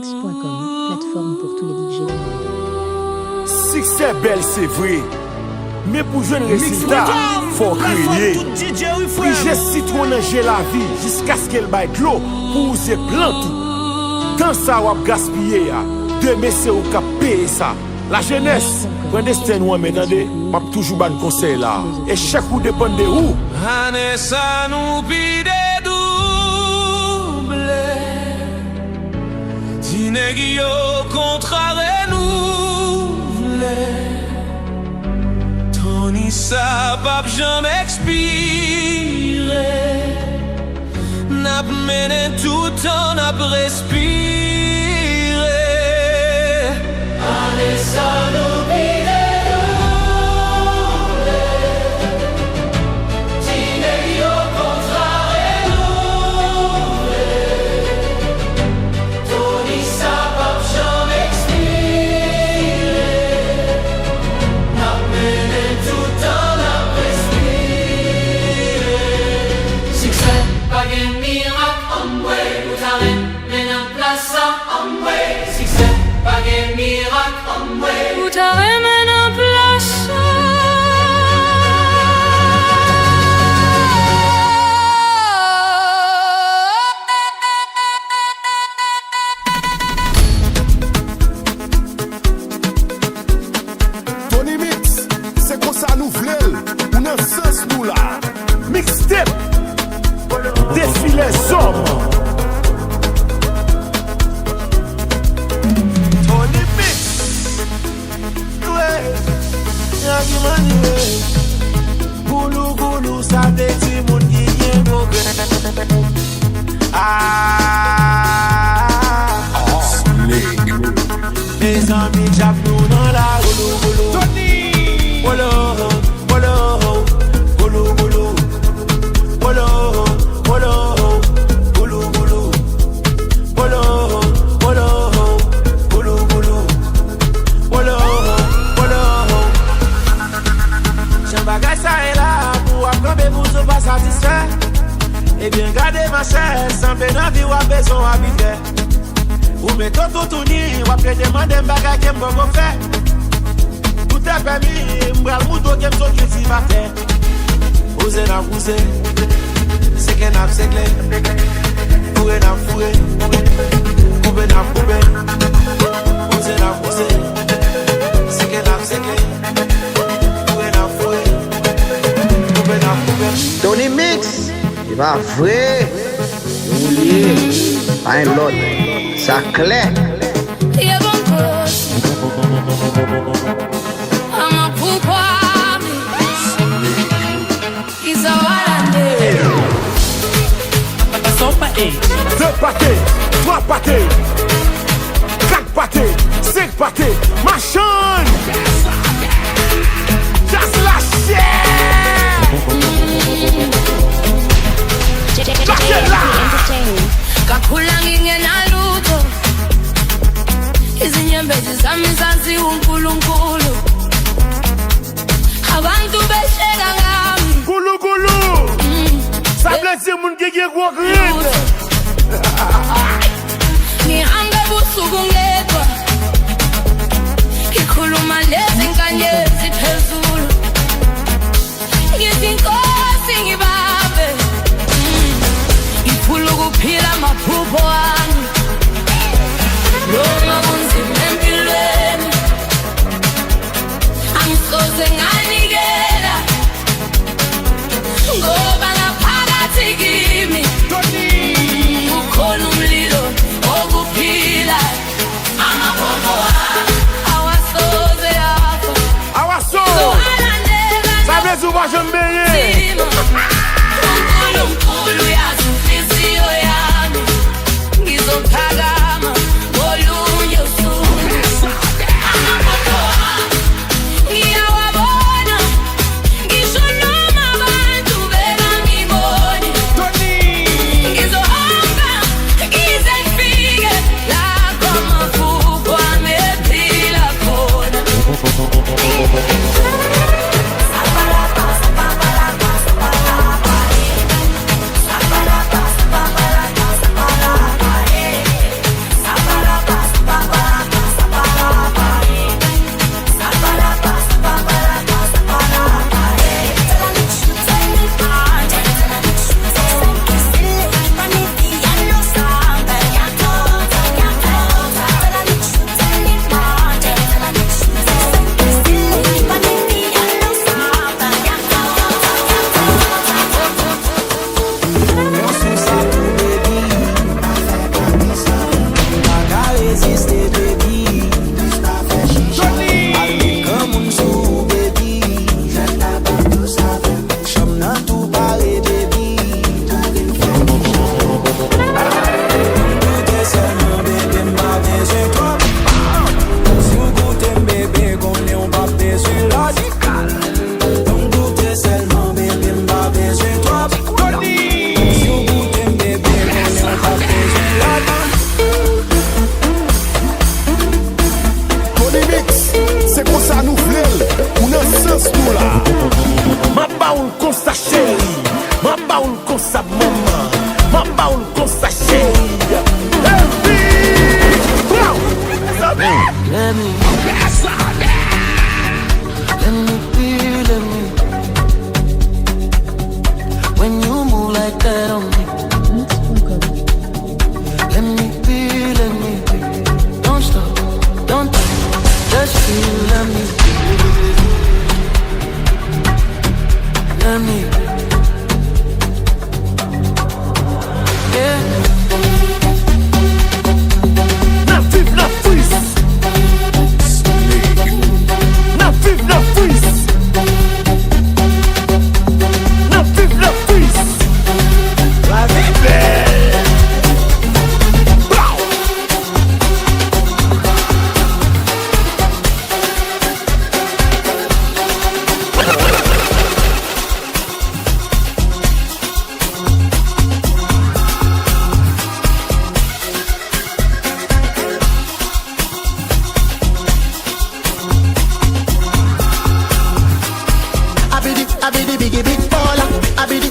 TonyMix.com, plateforme pour tous les DJ du monde. Succès belle, c'est vrai. Mais pour jouer un résultat, faut crier. Frigé citron j'ai la vie jusqu'à ce qu'elle baille de l'eau pour user plante. Tant ça ou gaspiller, demain c'est au cap payer ça. La jeunesse, quand destin ou m'entendez, m'a toujours bon conseil là. Et chaque coup dépend de où. Anessa nous pide double. Dinegi au contraire nous Tony ça pas jamais expiré. N'a mené tout temps n'a respiré. Anessa nous pide Ou ta remène en place. Tony Mix, c'est comme ça nous voulons. On a sens nous là. Mixtape, défilé hommes. Goulou goulou ça déti moun qui vient progrès. Les amis j'app nous dans la goulou goulou. Tony Wolo wolo goulou goulou. Wolo wolo goulou goulou. Wolo wolo goulou goulou. Wolo bagage ça est là pour apprendre vous ne pas satisfait. Et bien garder ma chaise sans peine vie ou besoin habiter. Ou mettez tout ni ou après demander bagage qui me fait. Tout est permis, m'bral mouto qui me saute cultivateur. Osez n'a poussé, c'est qu'un ap c'est clair. Fourré n'a fourré, coupé n'a coupé. Osez n'a poussé, c'est qu'un ap c'est clair. Tony Mix, il va vrai, oublié, pas un lot, ça clair. Yeah, bon cause. I'm a pourquoi. Is a walande. Son pâté. 2 pâtés, 3 pâtés, 4 pâtés, 5 pâtés, machin. Just la chair. Kakulangi ngenaluto izinyembezi zami zanzi uNkulunkulu abantu behleka ngami Goulou goulou. Ça blesse moun qui est gros green. ngihambe busuku ngedwa ngikhuluma lezi nkanyezi phezulu ngithi Nkosi ngibambe ngifuna ukuphila amaphupho ami noma kunzima empilweni angisoze nganikela ngoba ngaphakathi kimi ukhona umlilo wokuphila let me when you move like that on me. Let me be, don't stop, don't stop, just feel, let me yeah. Na vive la freeze. Na vive la freeze. Na vive la freeze. La vie belle. Pow. I be the biggie big baller. I be the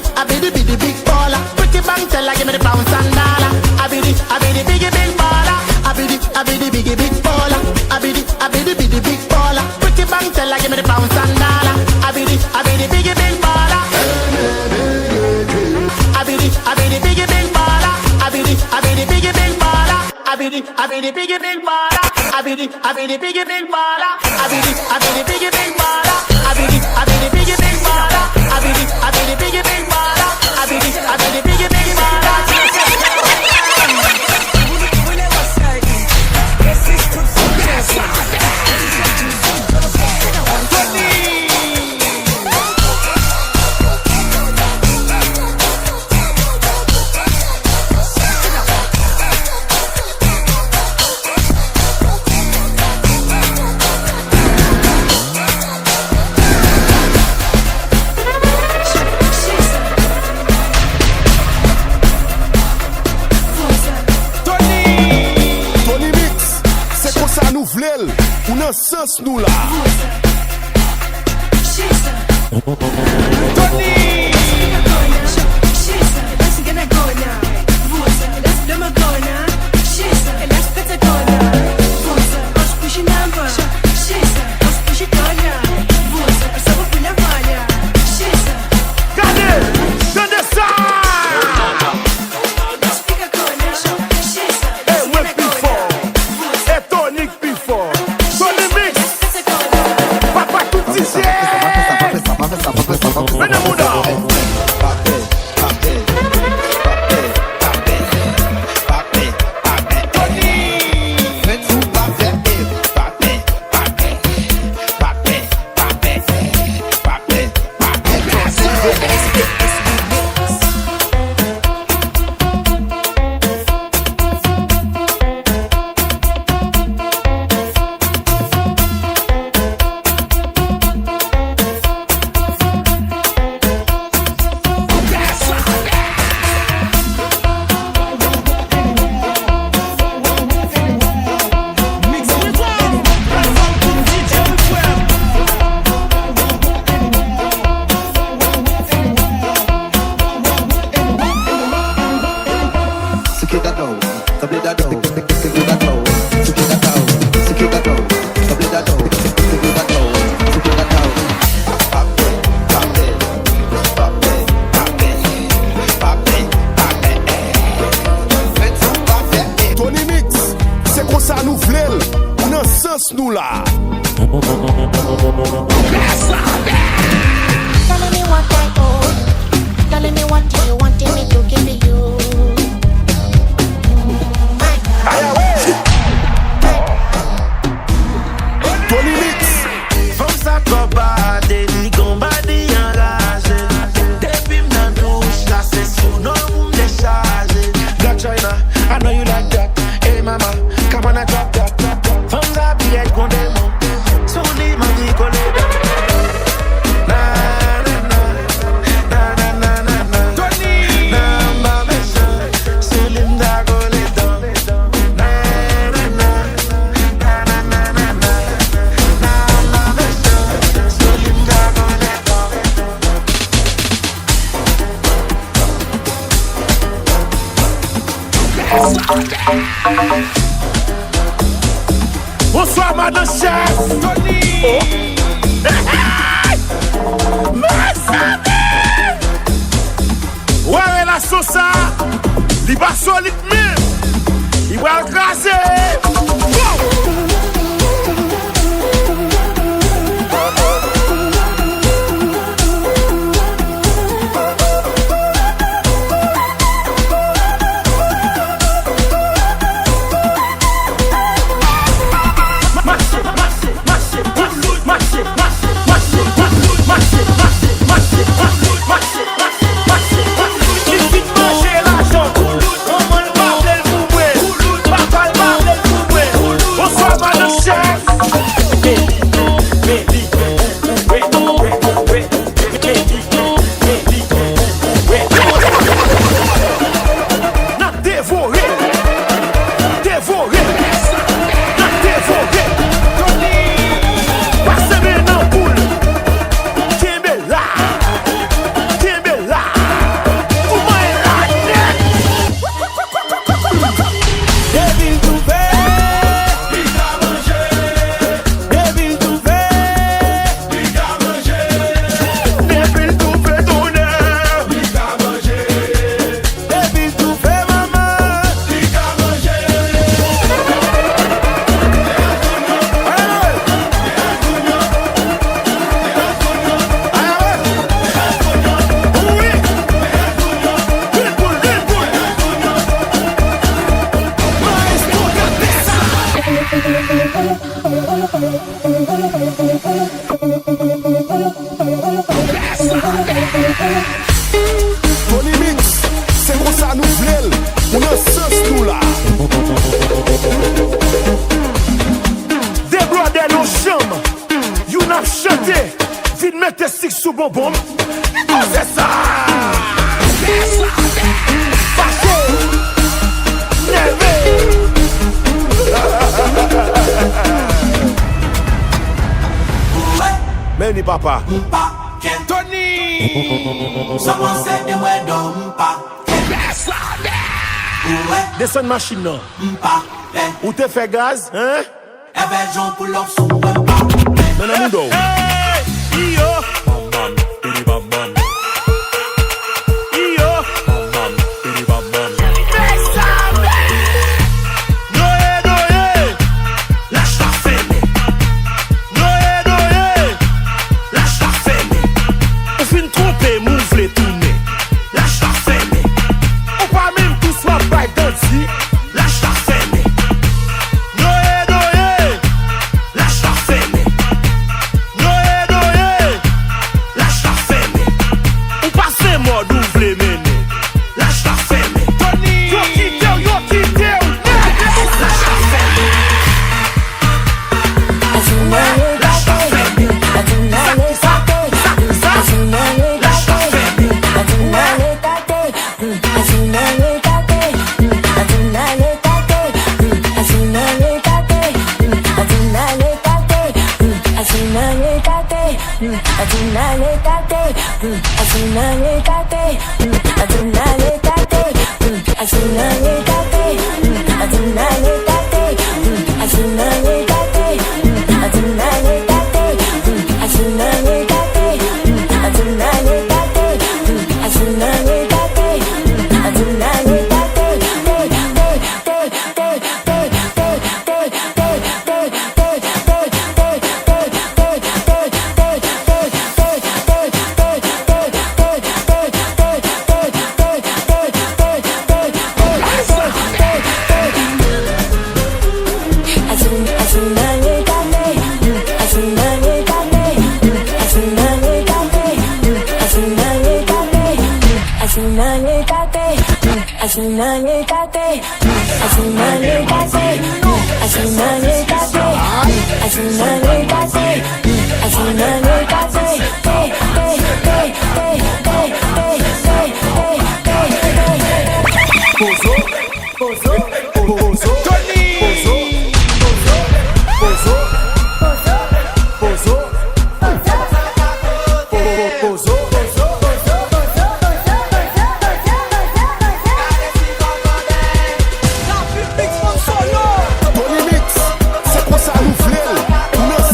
big baller. Pretty bang tell her give me the pounds and dollar. I be the biggie big baller. I be the biggie big baller. I be the big baller. Pretty bang tell her give me the pounds and dollar. I be the biggie big baller. I be the biggie big baller. I be the biggie big baller. I be the biggie big baller. I be the biggie big baller. I be the biggie big baller. I be the biggie big baller. I be the biggie big baller. I be the biggie big baller. Ou nan sens nou la. Tony! Nou la. Telling me what I owe, telling me what you wanted me to give you. Tony Mix. From sa combate, ni combate enragé. Depuis m'nan douche, là c'est sous nos bouts déchargés. Black China, I know you like that. Hey mama, come on and drop that. From sa billette qu'on démon, sous les mains qui collent. Ouais, la sauce, il va solide même. Il va le craser. Tony Mix, c'est pour ça nous voulons, on a sens nous là. Débloquer nos chambres, you n'as chanté, vite mettre tes sticks sous bonbon. Oh, c'est ça! Paco, Neve. Meni papa. Tony! Someone said they were dumb, Descends machine non. Où te fait gaz, hein? pull up sous Non, non, mundo. Hey, yo! Tony Mix, c'est pour ça nous voulons, on a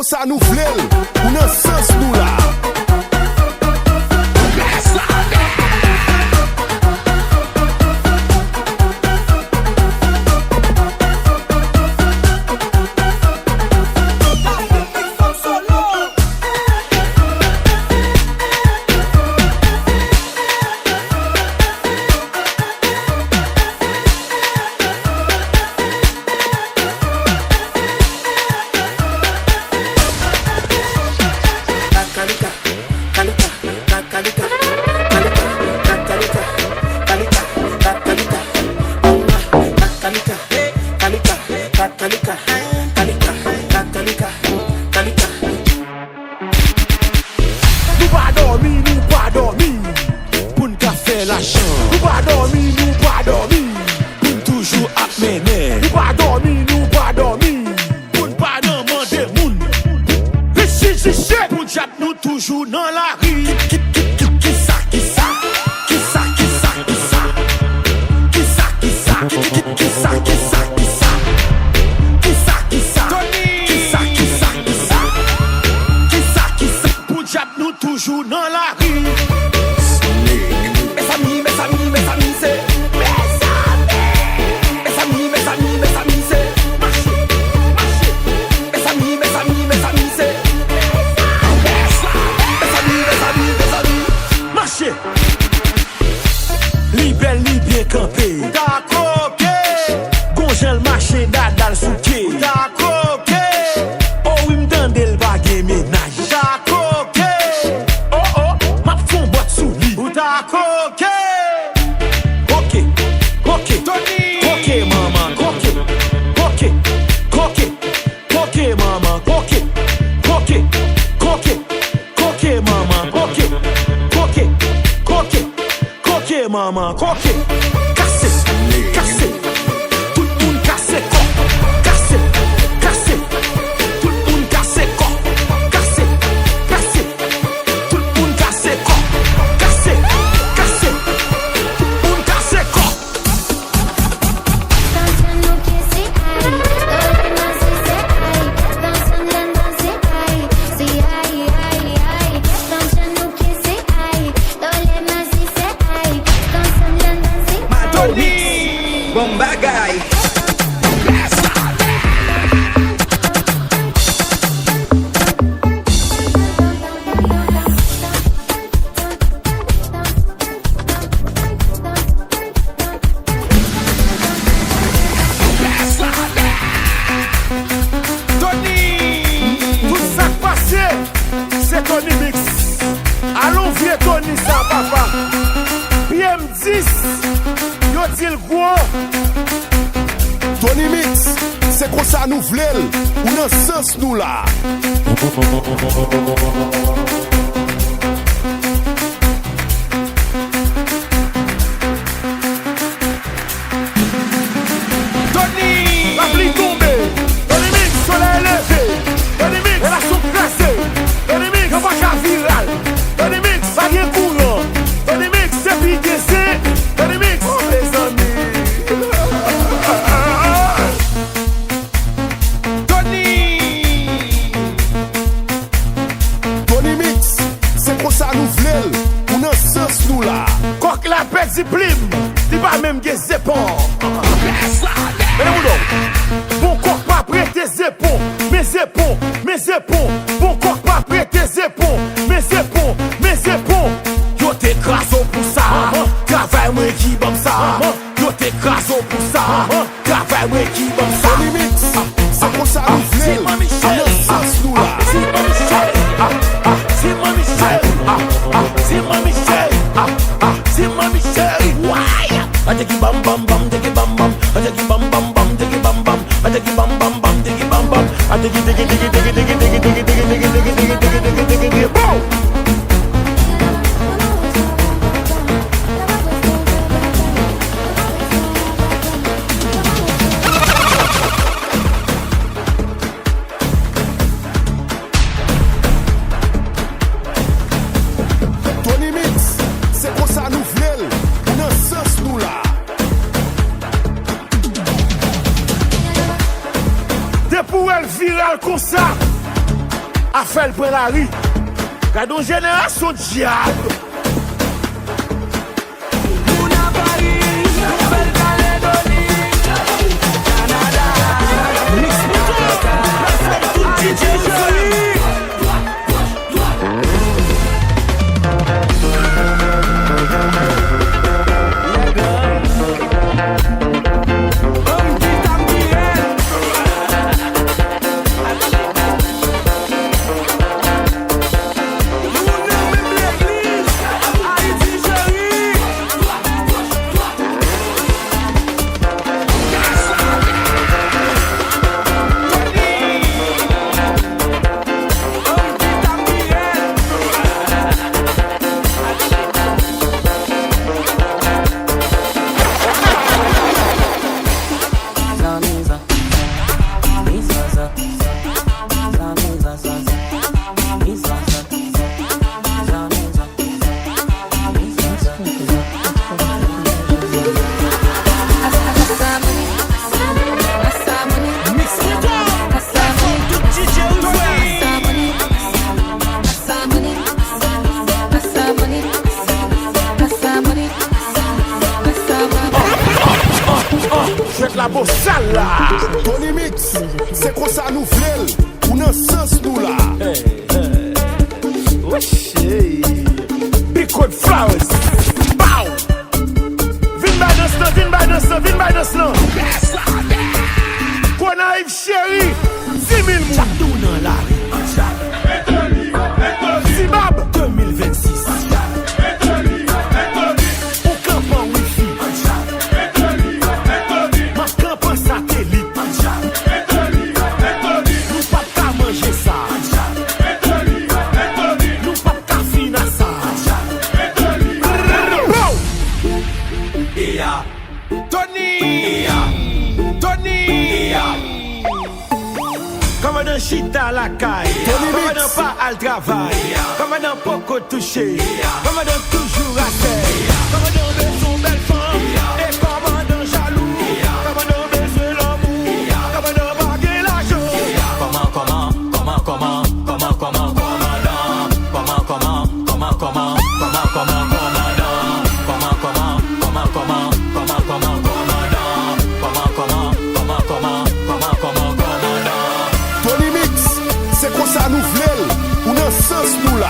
ça nous v'lel, ou nan sens nous là. Maman, coquet, cassé, cassé, tout le monde cassé, cassé, cassé, tout le monde cassé, cassé, cassé, tout le monde cassé, cassé, cassé, tout le monde cassé, Bom bagay. Tony, tout ça passé, c'est Tony Mix. Allons vieux Tony ça papa. PM10. Yo dit le gros Tony Mix, c'est comme ça nous v'lel, ou nan sens nous là. Tony, la pluie tombée. Tony Mix, soleil levé. Tony Mix, la soupe glacée. Tony Mix, on va qu'à viral. Tony Mix, pas rien courant. Tony Mix, c'est piqué, c'est Tony Mix, les amis. Tony Mix, c'est pour ça nous v'lel, ou nan sens nous là. Quoi que la pète si plim, t'y pas même des épons. Bon corps pas prêter épons, mes épons, mes épons. Bon corps pas prêter épons, mes épons, mes épons. Yo t'écraso pour ça, travail moi qui bam ça. Yo t'écraso pour ça, travail moi qui bam ça. Tony Mix, c'est pour ça nous v'lel, ou nan sens nous là. C'est ma Michel, c'est ma Michel, c'est ma Michel. Why? Adeki bam bam bam, deki bam bam, adeki bam bam bam, deki bam bam, adeki bam bam bam, deki bam bam, adeki deki deki deki deki deki deki deki deki deki deki deki deki. Boom! Tony Mix, c'est pour ça nous v'lel, ou nan sens nous là. Des pour elle viral comme ça. a fait le prendre la rue. Car une génération diable. La bossa là. Tony Mix, c'est comme ça nous voulons. On a sens nous là. Wesh, Big Code Flowers. Bow. Vin by the snow. Qu'on arrive chéri. 10 000 mouns. Chapdou dans la rue. Zibab 2026. Commandant Chita la caille, commandant pas al travail, commandant Poco touché, commandant toujours à terre, commandant besoin belle femme, et commandant jaloux, commandant besoin l'amour, commandant baguer l'argent. Tony Mix, c'est comme ça nous voulons. On a sens nous là.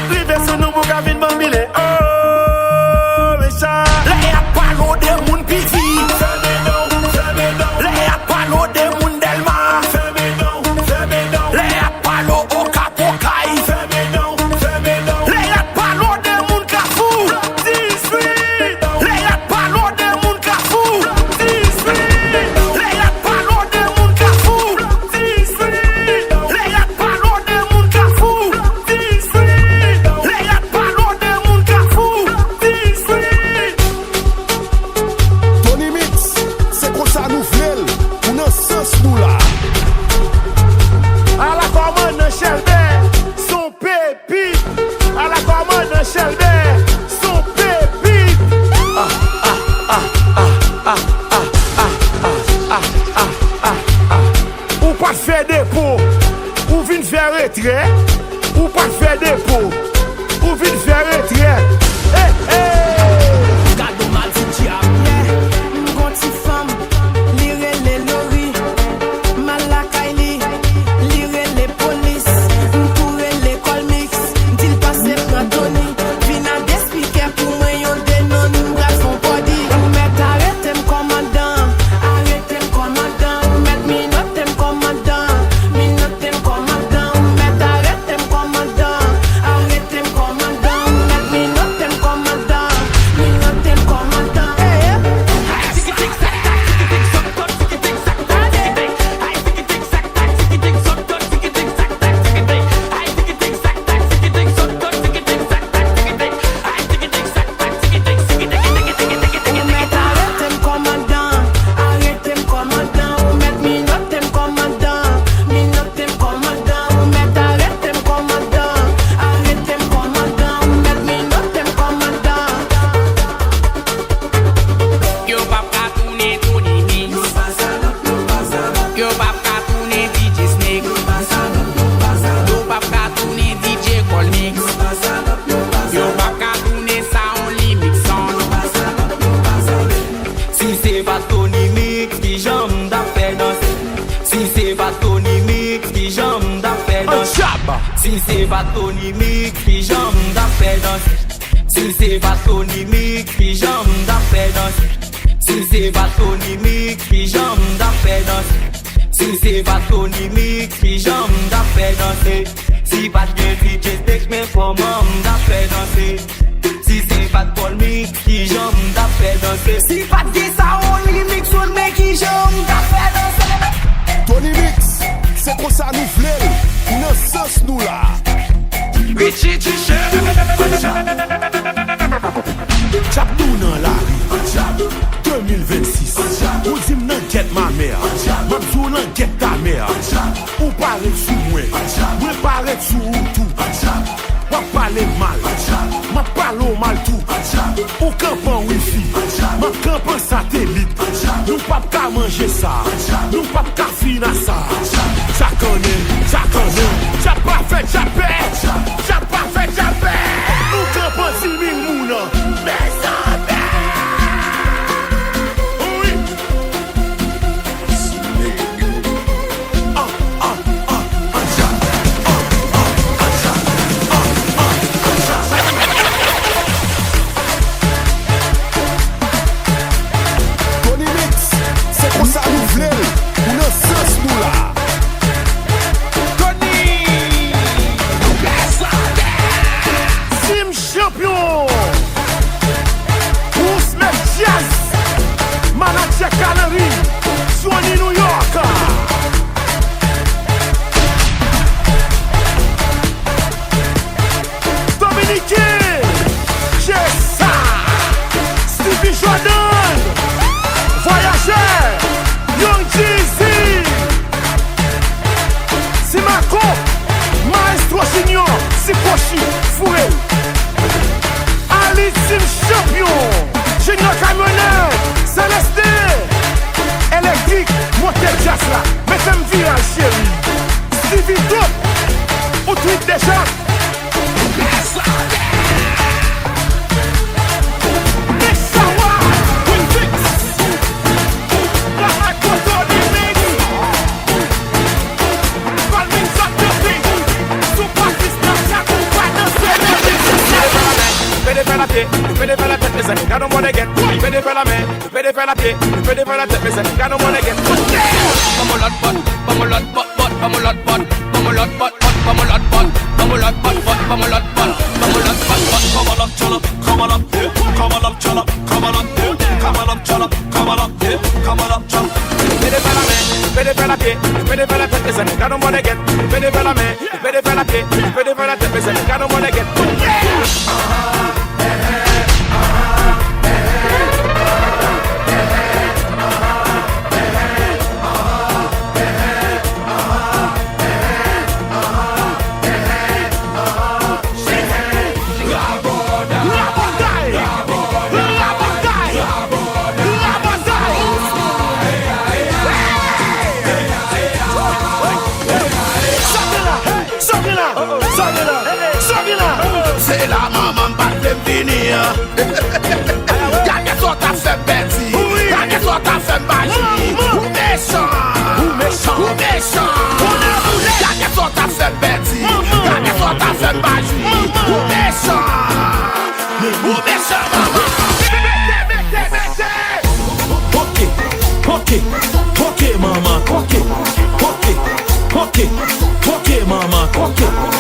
Rive sou nou pou ka vin bambile. Oh, méchant. Le a palo de moun pifi. Le a palo de moun delma. Le a palo okapokay. Le a palo de moun kafou. 18. Le a palo de moun kafou. 18. Le a palo de moun kafou. 18. Le a palo de moun kafou. 18. Tony Mix, c'est comme ça nous voulons. On a sens nous là. À la commande Shelby, son pépi. À la commande Shelby, son pépi. Ou pas faire dépôt, ou vin faire retrait. Ou pas faire dépôt, ou vin faire retrait. Gado mal ti diable. Gonti femme, lire les lori, malakay li, lire les police, m'toure l'école mix, dil passe pratoni, vin Yo baka tourner ça en limite sans nous. Si c'est pas Tony Mix qui jambe d'a fait danser. Si c'est pas Tony Mix qui jambe d'a fait danser. Si c'est pas Tony Mix qui jambe d'a fait danser. Si c'est pas Tony Mix qui jambe d'a fait danser. Si c'est pas Tony Mix qui jambe d'a fait danser. Si c'est pas Tony Mix qui jambe d'a fait danser. Si pas de DJ Steak mais pour maman d'a fait danser. Si c'est pas Paul Mix qui jambe d'a fait danser. Si pas de ça on limite sur le mec qui jambe d'a fait danser. Tony Mix, c'est pour ça nous voulons. Nous sens nous là. Richie Chapdou dans la rue 2026 Ou dit m'enquête ma mère M'abdou l'enquête ta mère Ou parler sous moi Ou parler sous tout Ou parler mal M'a parler mal tout Ou campan wifi M'a campan satellite Nous pas qu'à manger ça Nous pas qu'à finir ça Ça connaît Ça pas fait, ça paie Ça pas fait, ça paie Ou campan 10 000 mouna Mais ça C'est la maman pas de venir. Y'a qu'à toi t'as fait bêtise. Y'a qu'à toi t'as fait magie. Ou méchant. Y'a qu'à toi t'as fait bêtise. Y'a qu'à toi t'as fait magie. Ou méchant maman. Ok maman. Ok maman.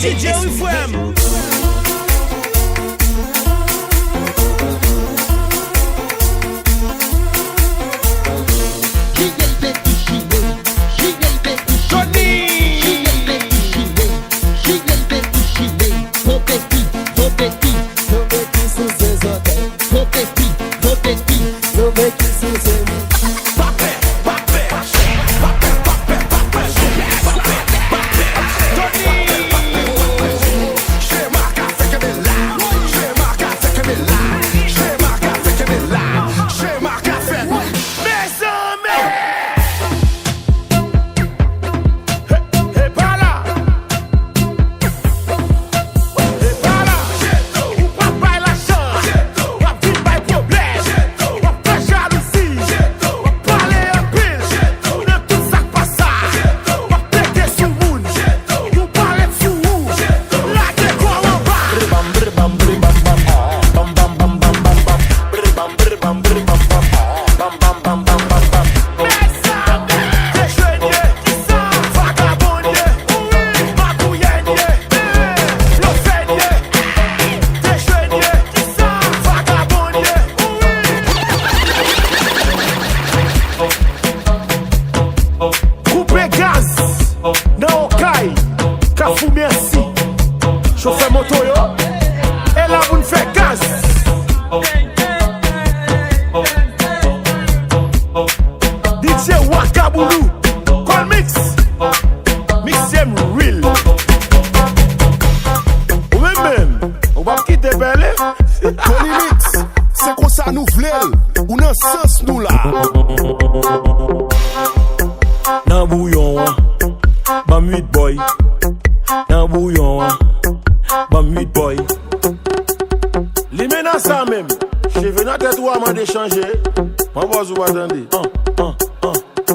DJ Wifwem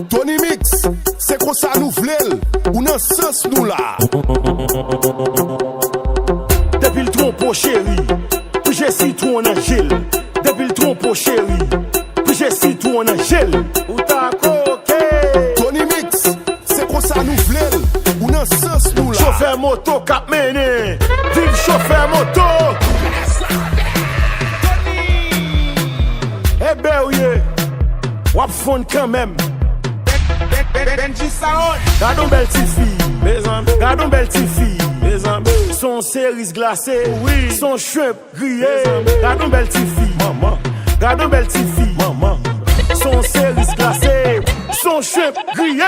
Tony Mix, c'est comme ça nous voulons, ou dans sens nous là. Depuis le trompeau chéri, puis j'ai si tout en gel. Depuis le trompeau chéri, puis j'ai si tout en gel. Ou ta coquet. Tony Mix, c'est comme ça nous voulons, ou dans sens nous là. Chauffeur moto cap mené, vive chauffeur moto. Eh ben oui, wap fond quand même. Benji Saon. Gardons belle petite fille, gardons belle petite fille. Son cerise glacée, oui. Son shrimp grillé. Gardons belle petite fille, maman. Gardons belle petite fille, maman. Son cerise glacée, son shrimp grillé.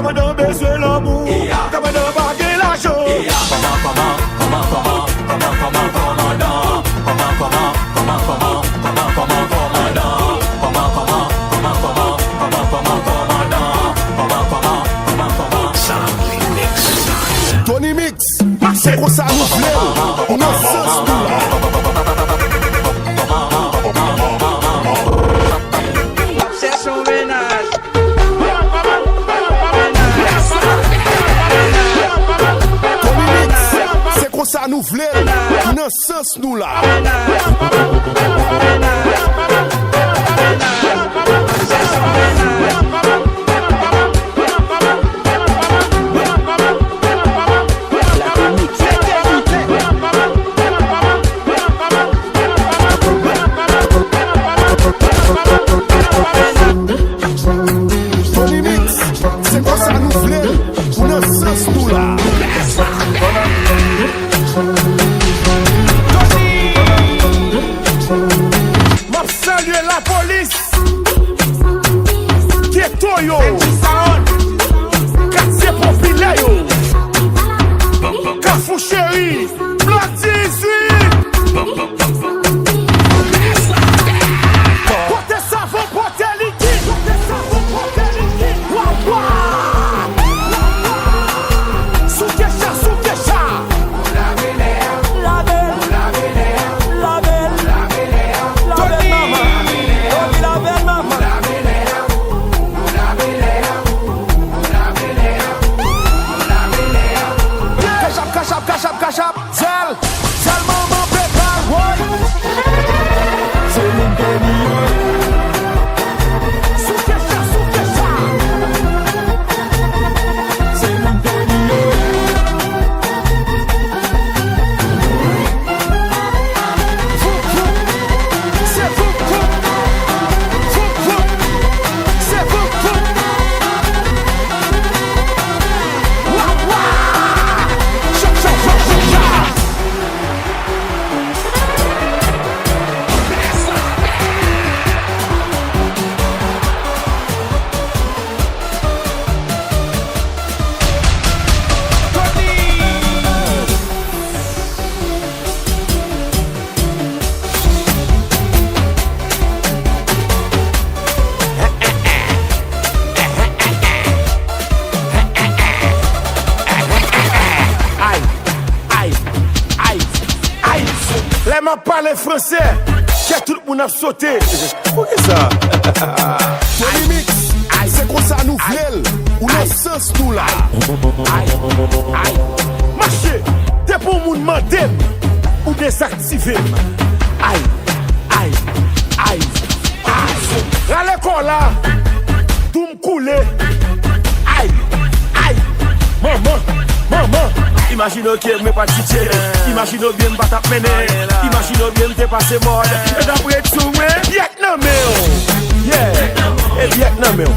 Commandant besoin l'amour, commandant baguer l'argent. Tony Mix, c'est pour ça nous voulons. On a sens nous là. Tony Mix, c'est pour ça nous voulons. On a sens nous là. Tony Mix, c'est pour ça nous voulons. On a sens nous là. M'a salué la police. Toyo, quartier populaire, Carrefour Chéri, Black 18. Portez savon, portez liquide. Sous-Kesha. La belle maman. Cash up, Zal maman prépare, boy. C'est mon pays. Sous-Kesha. C'est mon pays. C'est vous. Les m'a parlé français, que tout le monde a sauté. Pour qui ça? Tony Mix, c'est comme ça nous voulons. On a sens nous là. Marché, t'es pour moun mandem ou désactiver. Aïe. À l'école là, tout m'coule. Aïe. Maman. Imagine que me pas titiller. Imagine bien pas taper mener. Imagine bien te passer mode. Et d'après tout, Vietnamien. Yeah. Et Vietnamien.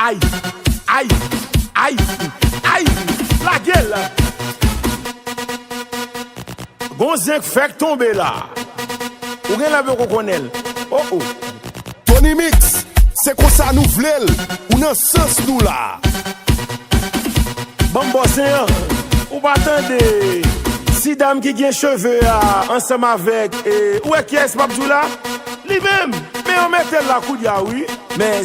Aïe, aïe, aïe, aïe, la gueule. Gonzek fait tomber là. Ou gen la veut qu'on connaît. Oh oh. Tony Mix, c'est comme ça nous voulons. Ou dans sens nous là. Bon bossé, ou pas attendre. Si dame qui gen cheveux ensemble avec où est qui est ce babjou là? Lui-même. Mais on met la coudia oui. Mais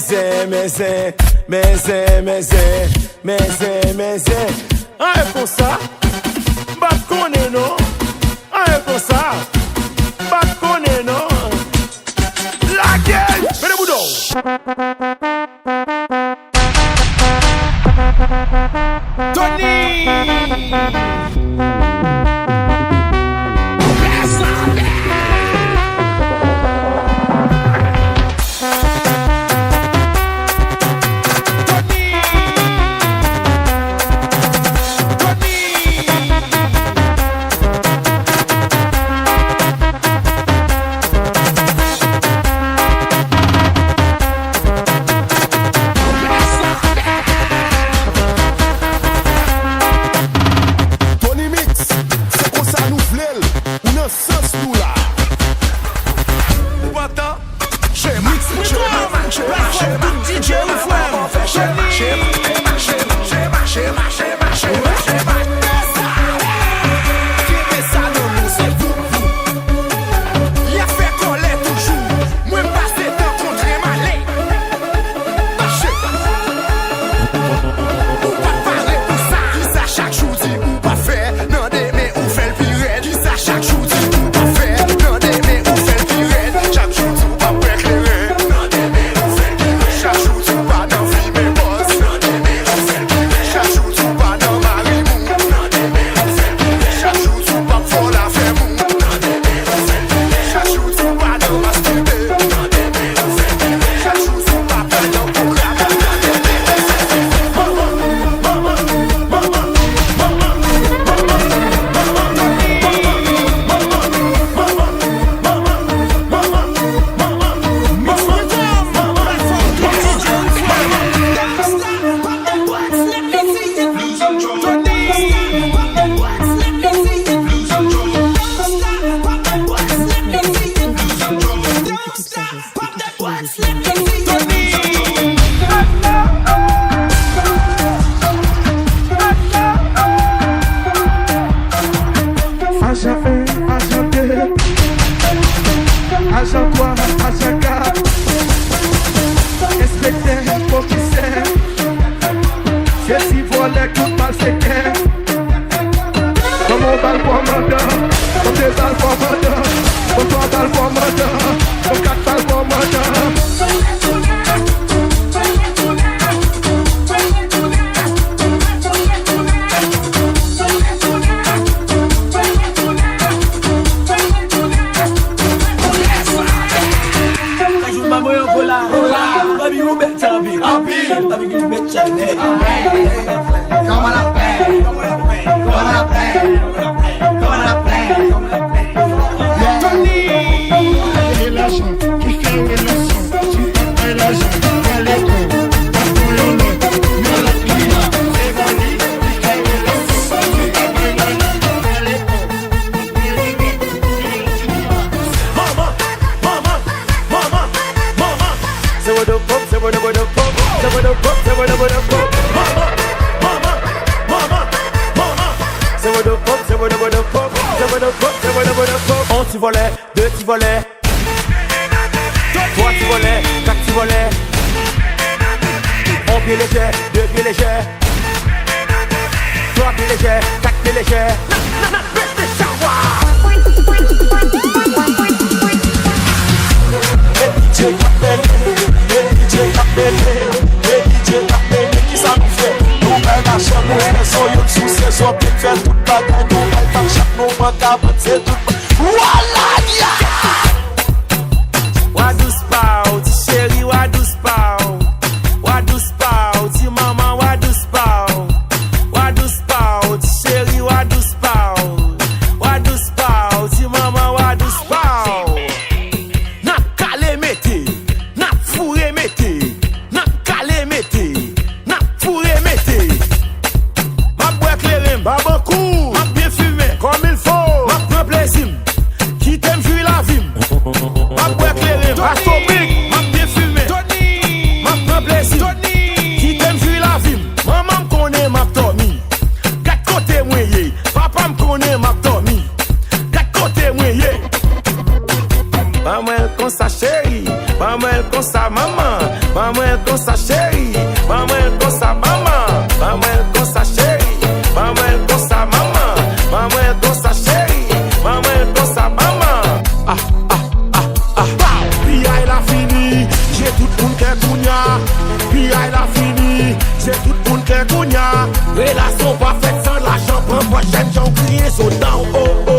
ah comme ça. Bat connaît non. Ah comme ça. Bat connaît non. La gueule. Fais le boudon. Tony. Un petit volet, deux petits volets, trois petits volets, quatre petits volets. Un pied léger, deux pieds légers, trois pieds légers, quatre pieds légers. Wadu spout, chérie, wadu spout. Wadu spout, ti maman, wadu spout. Wadu spout, chérie, wadu spout. Wadu spout, ti maman, wadu spout. N'a calé mété, n'a fourré mété, n'a calé mété. maman comme ça chérie, maman comme ça maman, maman comme ça chérie, maman comme ça maman, maman comme ça chérie, maman comme ça maman. Puis elle a fini, j'ai tout le monde qui est cogna. Puis elle a fini, j'ai tout le monde qui est cogna. Relation pas faite sans l'argent, prends prochaine, j'en crie so down, oh oh.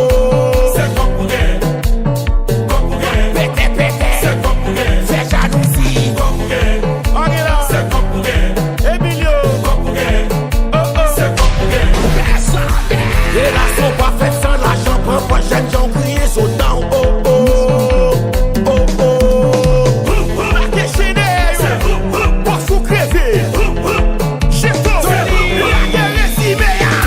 C'est comme pour elle. Prochaine, j'en crie so down, oh oh, oh oh. Déchaîné, pour sous crever. Chef Tony, la guerre est si meilleure.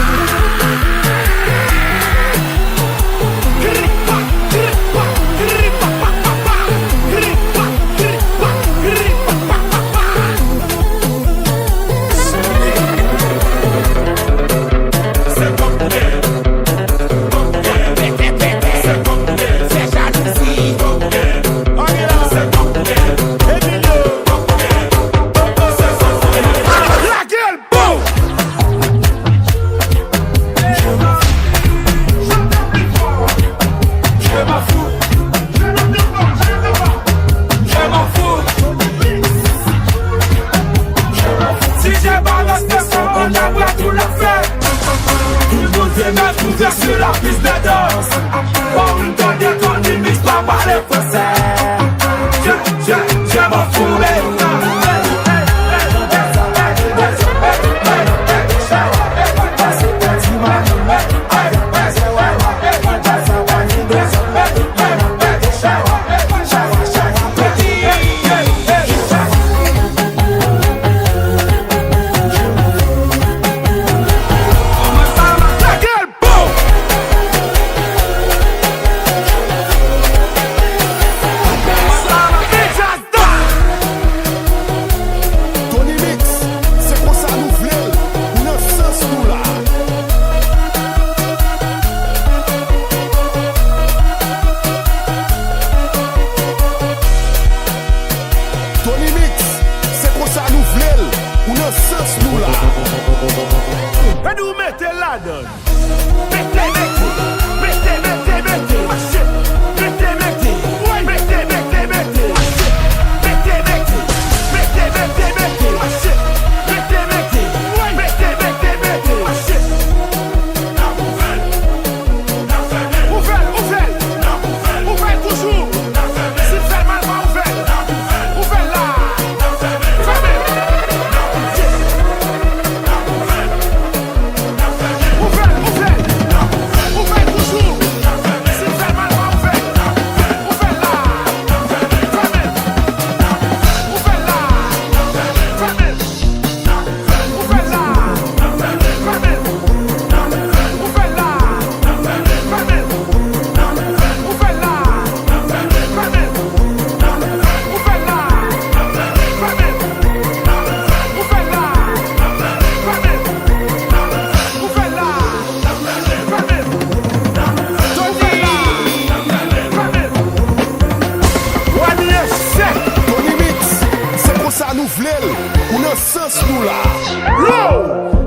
Sur la piste de danse, pour une tonne de Tony Mix, pas parler français. Je m'en fous,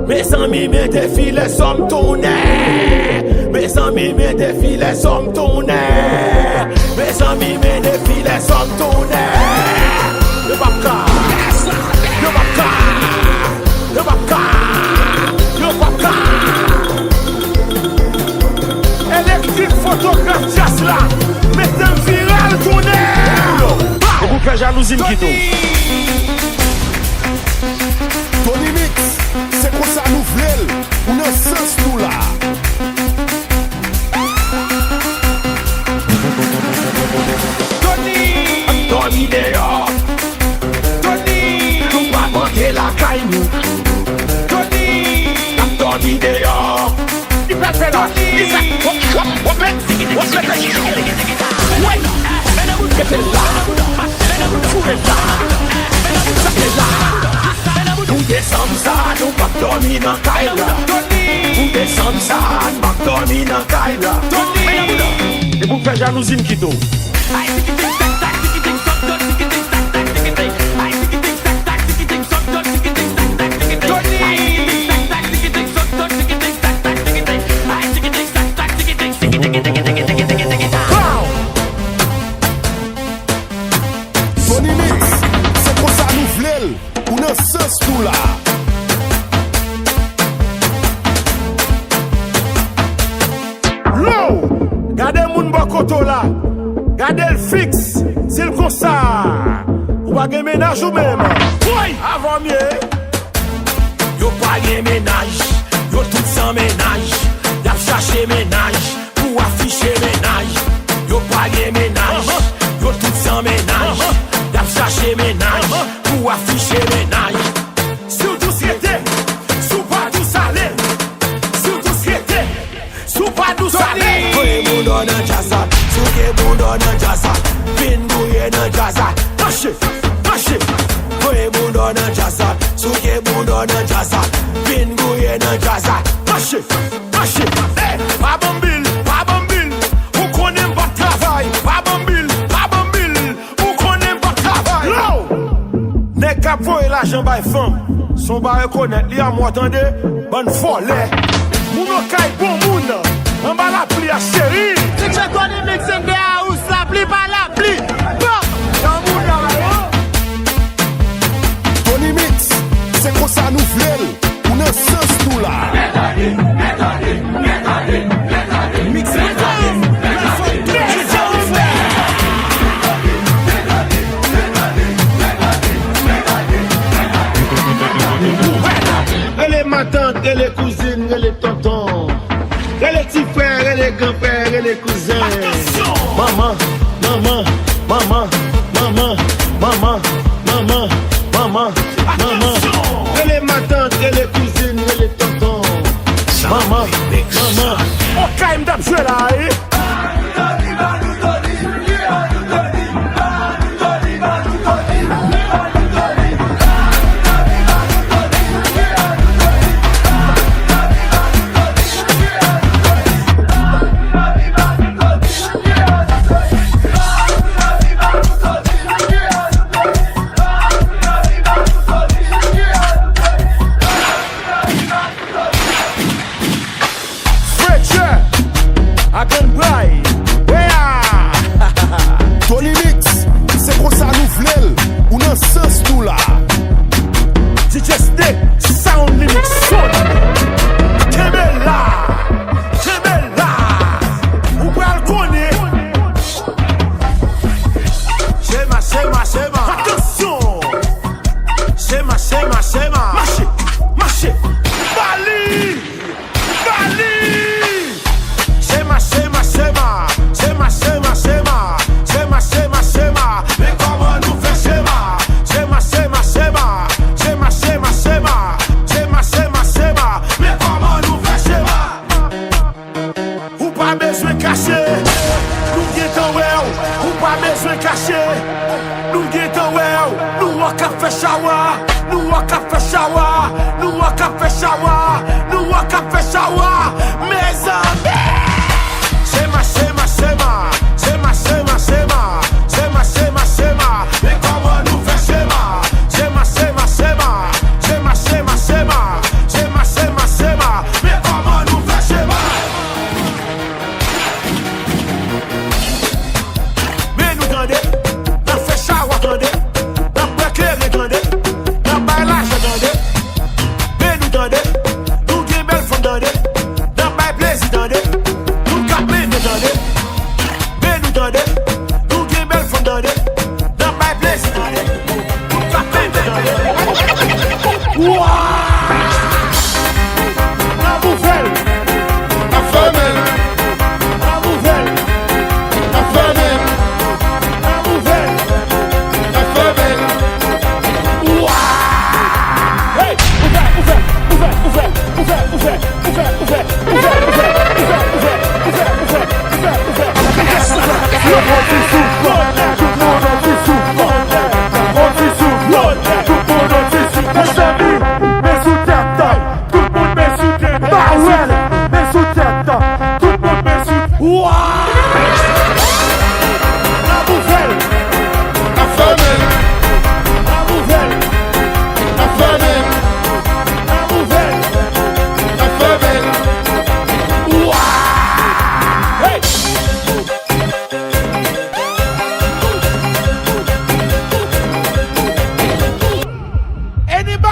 Mes amis, mes défilés sommes tournés. Mes amis, mes défilés sommes tournés. Mes amis, mes défilés sommes tournés. Le babka, le babka, le babka, le babka. Électrique photographe jazz là. Mettez un viral tourné. Et vous faites jalousie qui tout. Tony Mix, c'est comme ça nous voulons, on a sens nous là. Tony dehors. Tony, nous pas manquer la caille nous. Tony dehors. Il peut faire là. Il fait. Nous descendons ça, nous pas dormir dans caille là. Nous descendons ça, nous pas dormir dans caille là. Et vous faites jalousie qui tout. ou nan sens nou la. Low, gade moun bokoto la, gade l fixe, c'est le konsa. Ou pa gen ménage ou même. Oui, avant mieux. Yo pa gen ménage, yo tout sans ménage. Y'a cherché ménage, pour afficher ménage. Yo pa gen ménage, yo tout sans ménage. Y'a cherché ménage, pour afficher ménage. Surtout ce qui était, sous pas tout salé. Surtout ce qui était, sous pas tout salé. Kwe moun don nan jazza, souke moun don nan jazza. Pin gouye nan jazza, Marché, marché. kwe moun don nan jazza, souke moun don nan jazza. Pin gouye nan jazza. Marché, marché. Eh, pas bambil, ou qu'on aime pas travail. Pas bambil, ou qu'on aime pas travail. Low, n'est qu'à pour l'argent by femme. Son ba reconnaître li a moi attendez, bonne folle. Moun no kay bon moun, en bas la pli a chéri. Si tu Tony Mix in the house, la pli par la pli. Tony Mix, c'est comme ça nous vlel, ou nan sens nou la. Elle est ma tante, elle est cousine, elle est tonton. Elle est petit frère, elle est grand-père, elle est cousin. Maman, maman, maman, maman, maman, maman, maman, maman. Elle est ma tante, elle est cousine, elle est tonton. Maman, maman. Oh, quand même joué là, eh? Tony Mix, c'est comme ça nous vlel, ou nan sens nou la. DJ Snake, Sound Limit Son. Kemela, ou pral kone. Shema, Attention, shema. marché, Bali. Shema. Mais comment nous fait shema? Shema. Mais comment nous fait shema? Ou pas besoin cacher, nous guettons well. Ou pas besoin cacher, nous guettons well. Nous a café shower, nous a café shower. Mes amis, Shema. Mais comment nous fait shema? Shema. Mais comment nous fait shema? mais nous tendez, n'a fait shower tendez, n'a pas clair tendez, n'a pas l'âge tendez. Mais nous tendez, nous qui belle femme tendez, n'a pas plaisir tendez.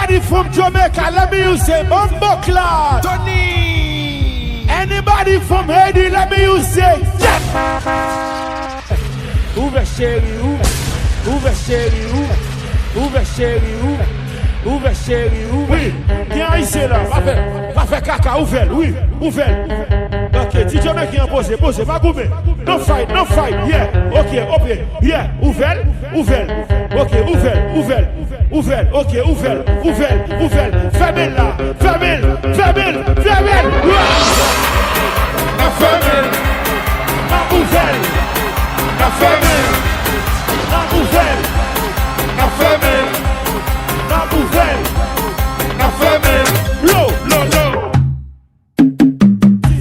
Anybody from Jamaica, let me use say Bumbo Cloud. Tony. Anybody from Haiti, let me use say yes. Ouvre chéri, ouvre chéri, ouvre chéri, ouvre chéri, oui. Viens ici là, va faire caca, ouvre, oui, ouvre. Ok, DJ Jamaican pose, pas goûter. No fight, yeah, ok, yeah, ouvre, ok, ouvre, ok, ouvre, fermez là, fermez. La fermez, la ouvre, la fermez, la ouvre, la fermez, la ouvre, la fermez, low.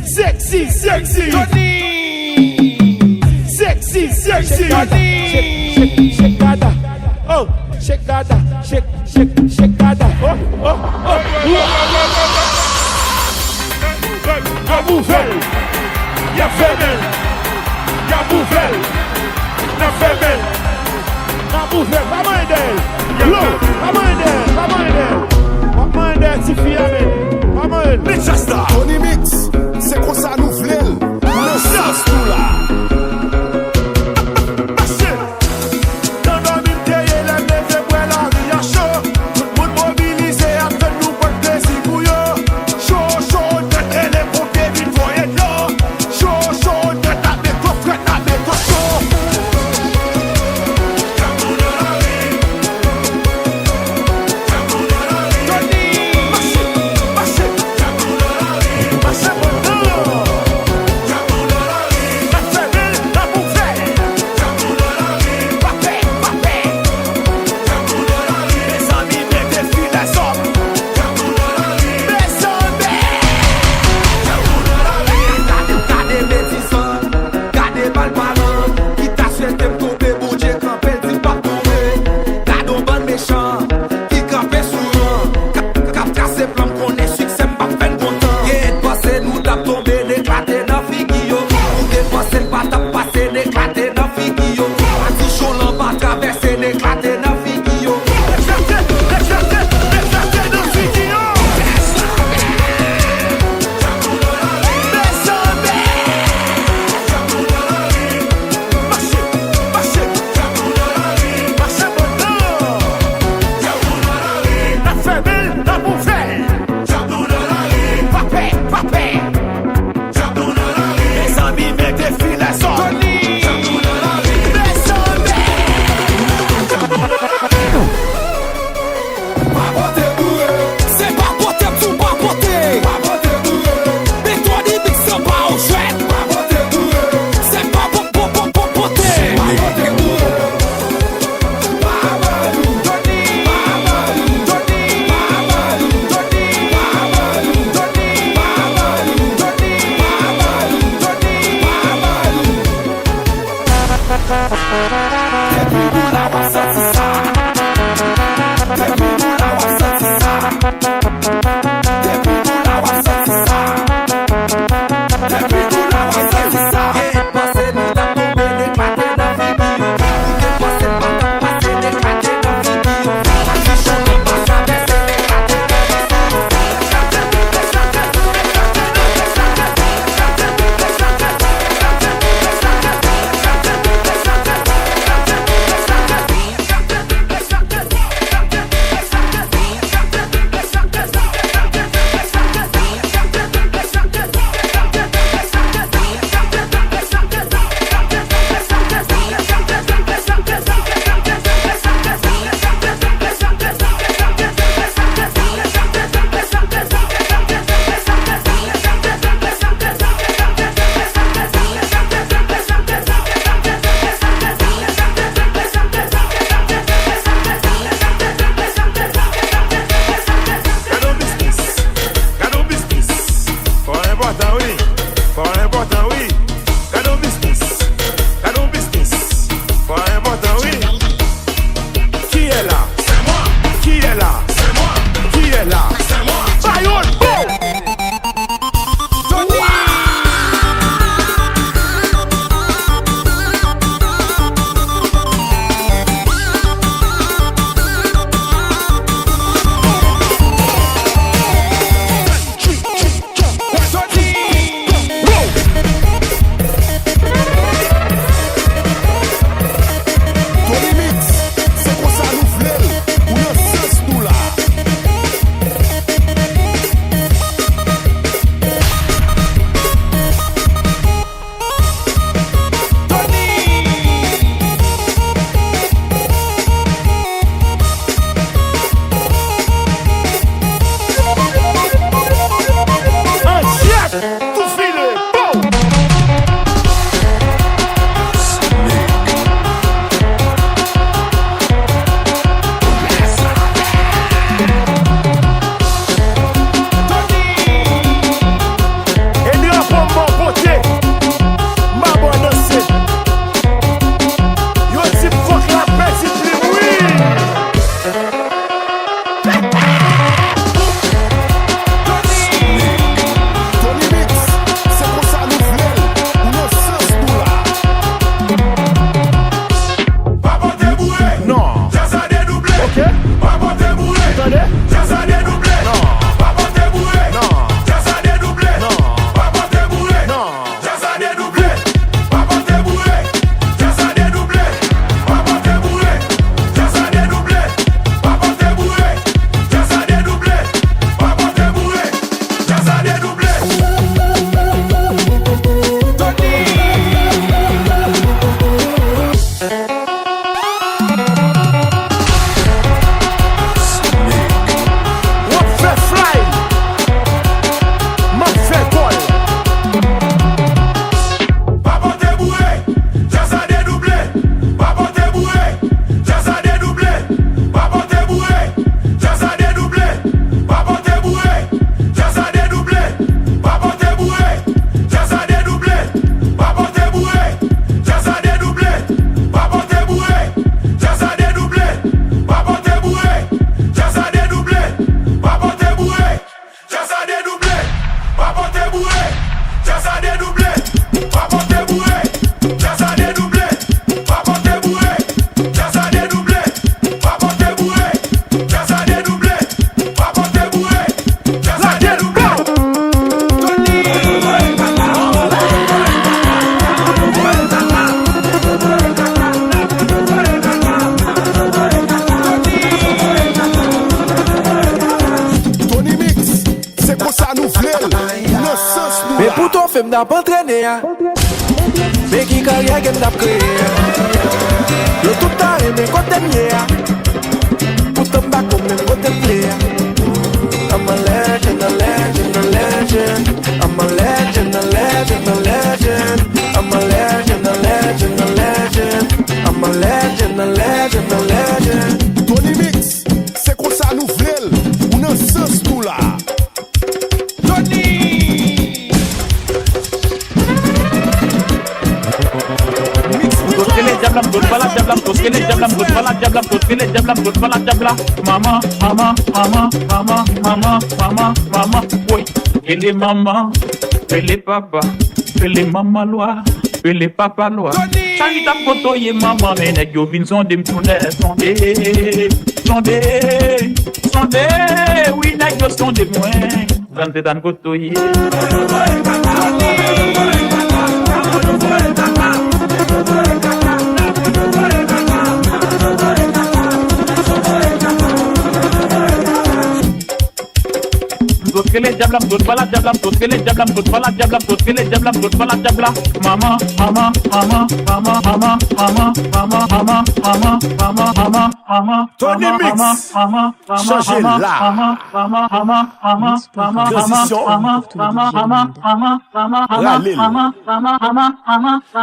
Sexy, Tony. sexy, Tony. shake dada, oh, shake dada, shake dada, oh. La nouvelle, y'a femelle, y'a nouvelle, la femelle, la nouvelle, maman d'elle, maman d'elle, si fille amène, maman d'elle, Manchester. Tony Mix, c'est comme ça nous voulons. Le sens tout là. que m'n'a pas entraîné. Mais qui carrière qu'elle n'a créé. Le tout temps aimé quand t'es mieux. Pourtant pas comme même quand t'es plaît. I'm a legend, a legend, a legend. I'm a legend, a legend, a legend. I'm a legend, a legend, a legend. I'm a legend, a legend, a legend. Tony Mix, c'est comme ça nous voulons. On a sens nous là. Tony! Mama, mama, mama, mama, mama, mama, mama, oui. Pele mama, pele papa, pele mama loi, pele papa loi. Chani ta photo ye mama, mais nèg yo vin sonde m'tourne, sonde, oui nèg yo sonde moi. Rente dan photo ye. Mama, mama, mama, mama, mama, mama, mama, mama, mama, mama, mama, mama. Tony Mix, changez là. Transition.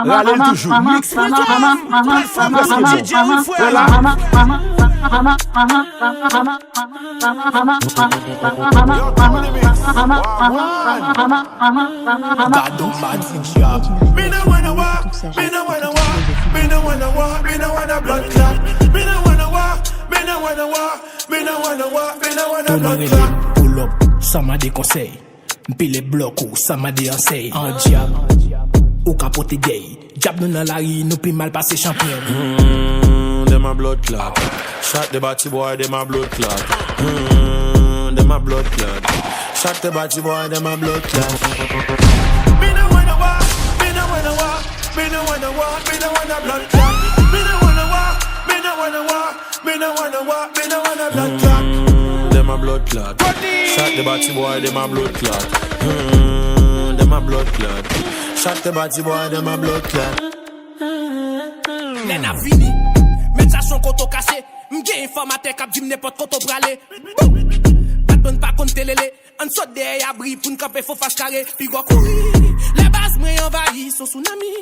Râlez toujours. Mix Me no wanna walk, me no wanna walk, me no wanna walk, me no wanna blood clot. Me no wanna walk, me no wanna walk, me no wanna walk, me no wanna blood clot. Pull up, ça m'a des conseils. Pile les blocs ou ça m'a des conseils. En diable, ou capote gay. Diable nous dans la rue, nous plus mal passé champion. Them a blood clot. Shot the batty boy, them a blood clot. Them a blood clot. Shot the batty boy, them a blood clot. Me no wanna walk, me no wanna walk, me no wanna walk, me no wanna blood clot. Me no wanna walk, me no wanna walk, me no wanna walk, me no wanna blood clot. Them a blood clot. Shot the batty boy, them a blood clot. Them a blood clot. Shot the batty boy, them a blood clot. Len a fini, met sa son koto caché. M'gay informateur k'ap di n'importe koto brale. Batman pa konte lele. En saute derrière abri pour n'camper faut face carré. Puis go courir. Les bases m'y envahissent son tsunami.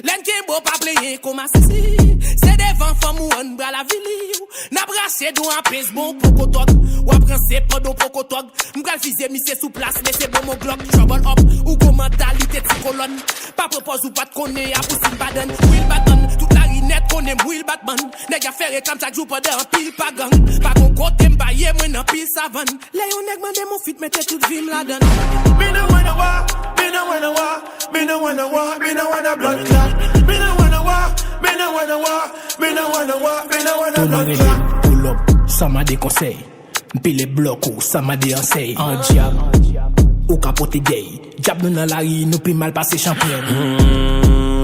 Len qui beau pas player comme assis. C'est devant femme ou on bras la ville. N'a brassé d'où un pèse bon pocotog. Ou après c'est pas d'où pocotog. M'gal fisé misé sous place mais c'est bon mon glock. Trouble up ou go mentalité de colonne. Pas propose ou pas de connaît à pousser baden. Will baton toute la rinette connaît Will Batman. Nèg a ferré comme chaque jour pendant un pile pas gang. Pas gon côté m'bailler moi nan pile savane. Léon nèg mandé mon fit mette toute vie m'la donne. Me no wanna walk, me no wanna walk, me no wanna walk, me no wanna blood clot. Me no wanna walk, me no wanna walk, me no wanna walk, me no wanna blood clot. Pull up, ça m'a des conseils. Pile les blocs ou ça m'a des conseils. En diable, ou capote gay. Diable nous dans la rue, nous plus mal passé champion.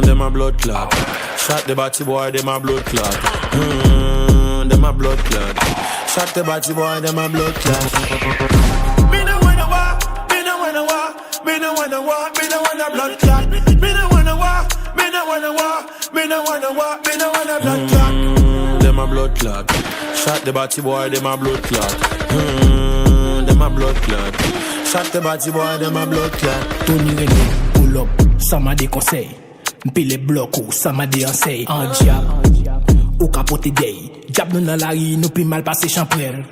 Them a blood clot. Shot the batty boy, them a blood clot. Them a blood clot. Shot the batty boy, them a blood clot. Me no wanna walk, me no wanna walk, me no wanna walk, me no wanna blood clot. Me no wanna walk, me no wanna walk, me no wanna walk, me no wanna blood clot. Them a blood clot. Shot the batty boy, them a blood clot. Them a blood clot. Shot the batty boy, them a blood clot. Tony René, pull up, ça m'a des conseils. Pile les blocs ou ça m'a des conseils. En diable, ou capote gay. Diable nous dans la rue, nous plus mal passé champion.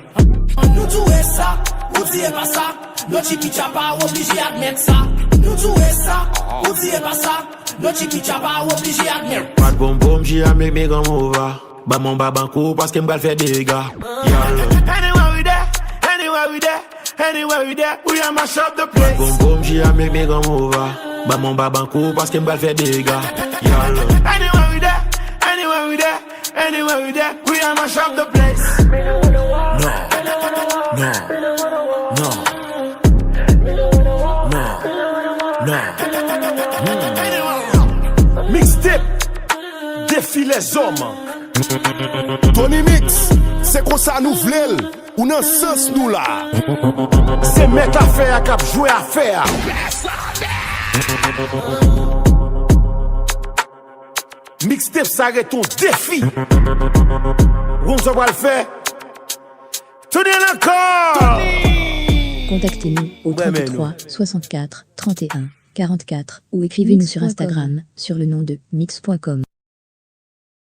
Nous jouer ça, ou dire pas ça. Notre chipi chapa obligé admettre ça. Nous jouer ça, ou dire pas ça. Notre chipi chapa obligé admettre. Pas de bonbon, j'y a make me come over. Bah mon babanco parce que m'gal fait des gars. Anywhere we there, anywhere we there, anywhere we there, we a mash up the place. Pas de bonbon, j'y a make me come over. Bah mon babanco parce que m'gal fait des gars. Anywhere we there, anywhere we there, anywhere we there, we a mash up the place. No. Mixtape. Défi les hommes. Tony Mix, c'est comme ça nous voulons. On a sens nous là. C'est mettre affaire cap jouer affaire. Mixtape, ça arrête ton défi. Bon, ça va le faire. Tenez encore. Contactez-nous au 33 64 31 44 ou écrivez-nous sur Instagram sur le nom de mix.com.